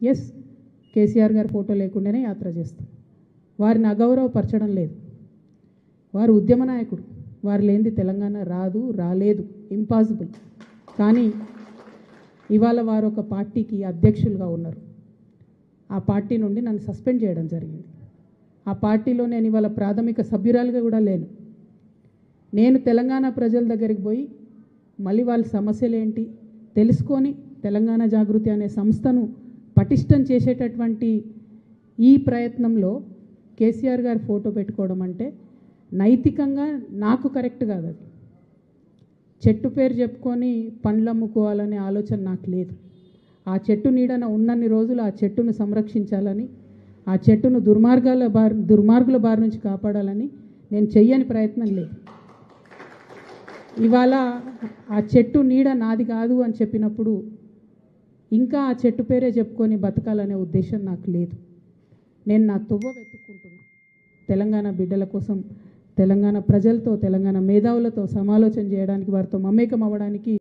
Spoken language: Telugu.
ఎస్, కేసీఆర్ గారి ఫోటో లేకుండానే యాత్ర చేస్తాం. వారిని అగౌరవపరచడం లేదు. వారు ఉద్యమ నాయకుడు. వారు లేనిది తెలంగాణ రాదు, రాలేదు, ఇంపాసిబుల్. కానీ ఇవాళ వారు ఒక పార్టీకి అధ్యక్షులుగా ఉన్నారు. ఆ పార్టీ నుండి నన్ను సస్పెండ్ చేయడం జరిగింది. ఆ పార్టీలో నేను ఇవాళ ప్రాథమిక సభ్యురాలుగా కూడా లేను. నేను తెలంగాణ ప్రజల దగ్గరికి పోయి మళ్ళీ వాళ్ళ సమస్యలు ఏంటి తెలుసుకొని తెలంగాణ జాగృతి అనే సంస్థను పటిష్టం చేసేటటువంటి ఈ ప్రయత్నంలో కేసీఆర్ గారి ఫోటో పెట్టుకోవడం అంటే నైతికంగా నాకు కరెక్ట్ కాదు. అది చెట్టు పేరు చెప్పుకొని పండ్లు అమ్ముకోవాలనే ఆలోచన నాకు లేదు. ఆ చెట్టు నీడన ఉన్నన్ని రోజులు ఆ చెట్టును సంరక్షించాలని, ఆ చెట్టును దుర్మార్గుల బారి నుంచి కాపాడాలని నేను చెయ్యని ప్రయత్నం లేదు. ఇవాళ ఆ చెట్టు నీడ నాది కాదు అని చెప్పినప్పుడు ఇంకా ఆ చెట్టు పేరే చెప్పుకొని బతకాలనే ఉద్దేశం నాకు లేదు. నేను నా తువ్వ వెతుక్కుంటున్నా. తెలంగాణ బిడ్డల కోసం, తెలంగాణ ప్రజలతో, తెలంగాణ మేధావులతో సమాలోచన చేయడానికి, వారితో మమేకం అవ్వడానికి